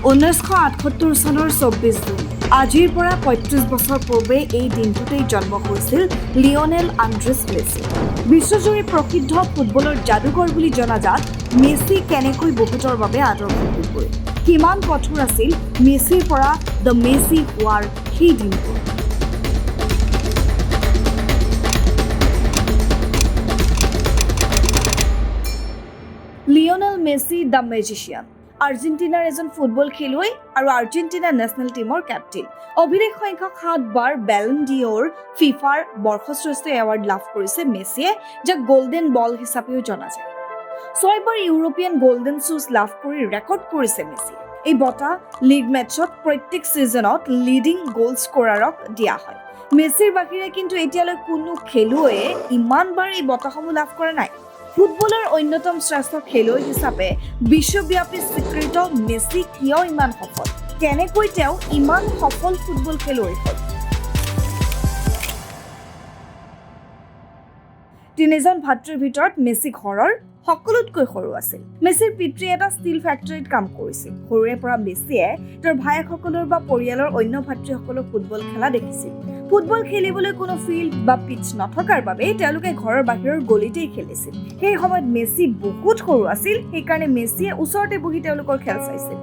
1978 চনৰ 24 জুন আজিৰ পৰা 35 বছৰ পূৰ্বে এই দিনটোতেই জন্ম হৈছিল লিঅনেল আন্দ্ৰেছ মেছি। বিশ্বজুৰি প্ৰসিদ্ধ ফুটবলৰ যাদুকৰ বুলি জনাজাত মেছি কেনেকৈ বহুতৰ বাবে আদৰ্শ হৈ পৰিল, কিমান কঠোৰ আছিল মেছিৰ পৰা দ্য মেছি হোৱাৰ সেই দিনটো। লিঅনেল মেছি দ্য মেজিচিয়ান, আৰ্জেণ্টিনাৰ এজন ফুটবল খেলুৱৈ আৰু আৰ্জেণ্টিনা নেশ্যনেল টিমৰ কেপ্টেইন। অভিলেখ সংখ্যক 7 বাৰ বেলন ডিঅ'ৰ ফিফাৰ বৰ্ষশ্ৰেষ্ঠ এৱাৰ্ড লাভ কৰিছে মেছিয়ে, যাক গল্ডেন বল হিচাপেও জনা যায়। 6 বাৰ ইউৰোপিয়ান গল্ডেন শ্বুজ লাভ কৰি ৰেকৰ্ড কৰিছে মেছিয়ে। এই বঁটা লীগ মেটছত প্ৰত্যেক ছিজনত লিডিং গ'ল স্ক'ৰাৰক দিয়া হয়। মেছিৰ বাহিৰে কিন্তু এতিয়ালৈ কোনো খেলুৱৈয়ে ইমানবাৰ এই বঁটাসমূহ লাভ কৰা নাই। ফুটবলৰ অন্যতম শ্ৰেষ্ঠ খেলুৱৈ হিচাপে বিশ্বব্যাপী স্বীকৃত মেছি কিয় ইমান সফল, কেনেকৈ তেওঁ ইমান সফল ফুটবল খেলুৱৈ হ'ল? তিনিজন ভাতৃৰ ভিতৰত মেছি ঘৰৰ সকলোতকৈ সৰু আছিল। মেছিৰ পিতৃ এটা ষ্টীল ফেক্টৰীত কাম কৰিছিল। সৰুৰে পৰা মেছিয়ে তেওঁৰ ভায়েকসকলৰ বা পৰিয়ালৰ অন্য ভাতৃসকলক ফুটবল খেলা দেখিছিল। ফুটবল খেলিবলৈ কোনো ফিল্ড বা পিচ নথকাৰ বাবে তেওঁলোকে ঘৰৰ বাহিৰৰ গলিতেই খেলিছিল। সেই সময়ত মেছি বহুত সৰু আছিল, সেইকাৰণে মেছিয়ে ওচৰতে বহি তেওঁলোকৰ খেল চাইছিল।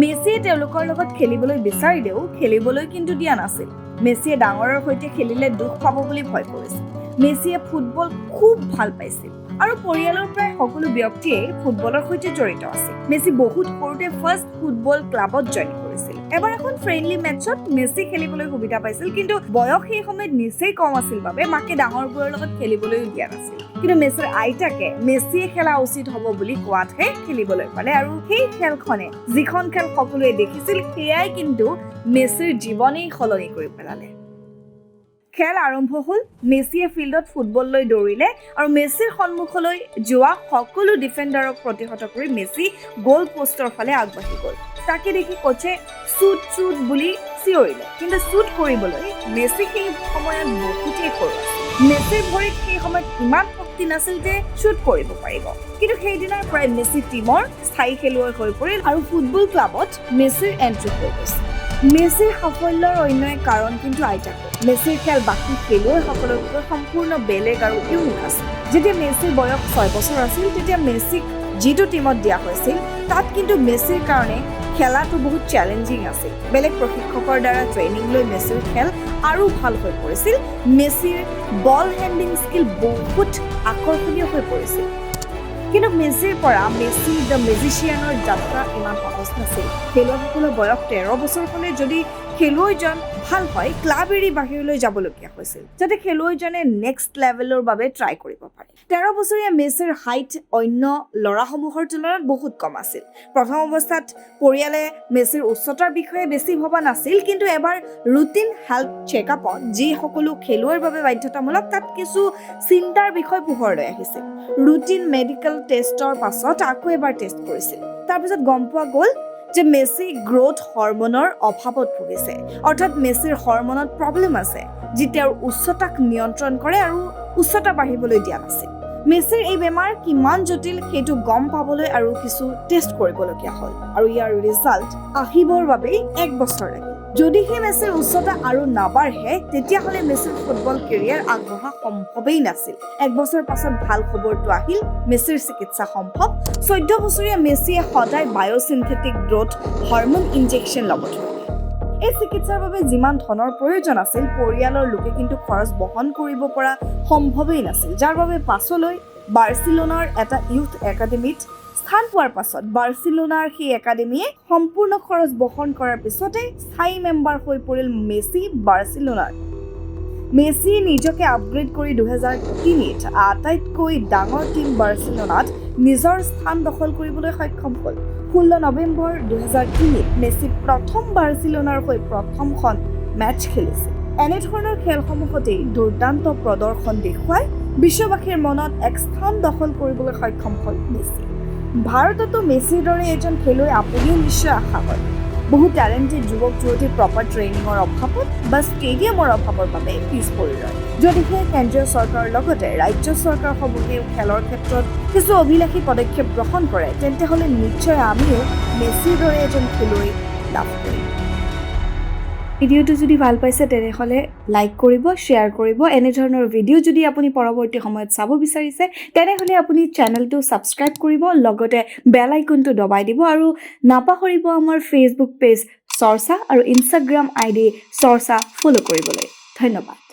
মেছিয়ে তেওঁলোকৰ লগত খেলিবলৈ বিচাৰিলেও খেলিবলৈ কিন্তু দিয়া নাছিল। মেছিয়ে ডাঙৰৰ সৈতে খেলিলে দুখ পাব বুলি ভয় কৰিছিল। মেছিয়ে ফুটবল খুব ভাল পাইছিল আৰু পৰিয়ালৰ প্ৰায় সকলো ব্যক্তিয়ে ফুটবলৰ সৈতে জড়িত আছিল। মেছি বহুত সৰুতে ফাৰ্ষ্ট ফুটবল ক্লাবত জইন কৰিছিল। এবাৰ এখন ফ্ৰেণ্ডলি মেটছত মেছি খেলিবলৈ সুবিধা পাইছিল, কিন্তু বয়স সেই সময়ত নিচেই কম আছিল বাবে মাকে ডাঙৰবোৰৰ লগত খেলিবলৈ দিয়া নাছিল। কিন্তু মেছিৰ আইতাকে মেছিয়ে খেলা উচিত হ'ব বুলি কোৱাতহে খেলিবলৈ পালে, আৰু সেই খেলখনে যিখন খেল সকলোৱে দেখিছিল সেয়াই কিন্তু মেছিৰ জীৱনেই সলনি কৰি পেলালে। খেল আৰম্ভ হ'ল। মেছিয়ে ফিল্ডত ফুটবল লৈ দৌৰিলে আৰু মেছিৰ সন্মুখলৈ যোৱা সকলো ডিফেণ্ডাৰক প্ৰতিহত কৰি মেছি গ'ল পোষ্টৰ ফালে আগবাঢ়ি গ'ল। তাকে দেখি কোচে শ্বুট শ্বুট বুলি চিঞৰিলে, কিন্তু শ্বুট কৰিবলৈ মেছি সেই সময়ত বহুতেই সৰু আছিল। মেছিৰ ভৰিত সেই সময়ত ইমান শক্তি নাছিল যে শ্বুট কৰিব পাৰিব, কিন্তু সেইদিনাৰ পৰাই মেছি টিমৰ স্থায়ী খেলুৱৈ হৈ পৰিল আৰু ফুটবল ক্লাবত মেছিৰ এণ্ট্ৰি হৈ গৈছিল। মেছিৰ সাফল্যৰ অন্য এক কাৰণ কিন্তু আইতাকে। মেছিৰ খেল বাকী খেলুৱৈসকলতকৈ সম্পূৰ্ণ বেলেগ আৰু ইউনিক আছিল। যেতিয়া মেছিৰ বয়স 6 বছৰ আছিল, তেতিয়া মেছিক যিটো টিমত দিয়া হৈছিল তাত কিন্তু মেছিৰ কাৰণে খেলাটো বহুত চেলেঞ্জিং আছিল। বেলেগ প্ৰশিক্ষকৰ দ্বাৰা ট্ৰেইনিং লৈ মেছিৰ খেল আৰু ভাল হৈ পৰিছিল। মেছিৰ বল হেণ্ডিং স্কিল বহুত আকৰ্ষণীয় হৈ পৰিছিল। কিন্তু মেছিৰ পৰা মেছি দ্য মেজিচিয়ানৰ যাত্ৰা ইমান সহজ নাছিল। খেলুৱৈসকলৰ বয়স 13 বছৰ হ'লে যদি খেলুৱৈজন ভাল হয়, ক্লাব এৰি বাহিৰলৈ যাবলগীয়া হৈছিল, যাতে খেলুৱৈজনে নেক্সট লেভেলৰ বাবে ট্ৰাই কৰিব পাৰে। 13 বছৰীয়া মেছিৰ হাইট অন্য ল'ৰাসমূহৰ তুলনাত বহুত কম আছিল। প্ৰথম অৱস্থাত পৰিয়ালে মেছিৰ উচ্চতাৰ বিষয়ে বেছি ভবা নাছিল, কিন্তু এবাৰ ৰুটিন হেল্থ চেকআপত যি সকলো খেলুৱৈৰ বাবে বাধ্যতামূলক, তাত কিছু চিন্তাৰ বিষয় পোহৰলৈ আহিছিল। ৰুটিন মেডিকেল টেষ্টৰ পাছত আকৌ এবাৰ টেষ্ট কৰিছিল। তাৰপিছত গম পোৱা গ'ল যে মেছি গ্ৰথ হৰমনৰ অভাৱত ভুগিছে, অৰ্থাৎ মেছিৰ হৰমনত প্ৰব্লেম আছে, যি তেওঁৰ উচ্চতাক নিয়ন্ত্ৰণ কৰে আৰু উচ্চতা বাঢ়িবলৈ দিয়া নাছিল। মেছিৰ এই বেমাৰ কিমান জটিল সেইটো গম পাবলৈ আৰু কিছু টেষ্ট কৰিবলগীয়া হ'ল, আৰু ইয়াৰ ৰিজাল্ট আহিবৰ বাবে 1 বছৰ লাগিল। যদিহে মেছিৰ উচ্চতা আৰু নাবাঢ়ে, তেতিয়াহ'লে মেছিৰ ফুটবল কেৰিয়াৰ আগবঢ়া সম্ভৱেই নাছিল। 1 বছৰ পাছত ভাল খবৰটো আহিল, মেছিৰ চিকিৎসা সম্ভৱ। 14 বছৰীয়া মেছিয়ে সদায় বায়'চিন্থেটিক গ্ৰথ হৰমন ইনজেকশ্যন ল'ব ধৰিলে। এই চিকিৎসাৰ বাবে যিমান ধনৰ প্ৰয়োজন আছিল, পৰিয়ালৰ লোকে কিন্তু খৰচ বহন কৰিব পৰা সম্ভৱেই নাছিল, যাৰ বাবে পাছলৈ বাৰ্চিলোনাৰ এটা ইউথ একাডেমীত স্থান পোৱাৰ পাছত বাৰ্চিলোনাৰ সেই একাডেমীয়ে সম্পূৰ্ণ খৰচ বহন কৰাৰ পিছতে স্থায়ী মেম্বাৰ হৈ পৰিল মেছি বাৰ্চিলোনাৰ। মেছি নিজকে আপগ্ৰেড কৰি 2003ত আটাইতকৈ ডাঙৰ টীম বাৰ্চিলোনাত নিজৰ স্থান দখল কৰিবলৈ সক্ষম হ'ল। 16 নৱেম্বৰ 2003ত মেছি প্ৰথম বাৰ্চিলোনাৰ হৈ প্ৰথমখন মেচ খেলিছিল। এনেধৰণৰ খেলসমূহতেই দুৰ্দান্ত প্ৰদৰ্শন দেখুৱাই বিশ্ববাসীৰ মনত এক স্থান দখল কৰিবলৈ সক্ষম হ'ল মেছি। ভাৰততো মেছিৰ দৰে এজন খেলুৱৈ আপুনিও নিশ্চয় আশা কৰে। বহু টেলেণ্টেড যুৱক যুৱতীৰ প্ৰপাৰ ট্ৰেইনিঙৰ অভাৱত বা ষ্টেডিয়ামৰ অভাৱৰ বাবে পিছ পৰি ৰয়। যদিহে কেন্দ্ৰীয় চৰকাৰৰ লগতে ৰাজ্য চৰকাৰসমূহেও খেলৰ ক্ষেত্ৰত কিছু অভিলাষী পদক্ষেপ গ্ৰহণ কৰে, তেন্তে হ'লে নিশ্চয় আমিও মেছিৰ দৰে এজন খেলুৱৈ লাভ কৰিম। ভিডিঅ'টো যদি ভাল পাইছে তেনেহ'লে লাইক কৰিব, শ্বেয়াৰ কৰিব। এনেধৰণৰ ভিডিঅ' যদি আপুনি পৰৱৰ্তী সময়ত চাব বিচাৰিছে তেনেহ'লে আপুনি চেনেলটো ছাবস্ক্ৰাইব কৰিব, লগতে বেল আইকনটো দবাই দিব আৰু নাপাহৰিব আমাৰ ফেচবুক পেজ চৰ্চা আৰু ইনষ্টাগ্ৰাম আইডি চৰ্চা ফ'ল' কৰিবলৈ। ধন্যবাদ।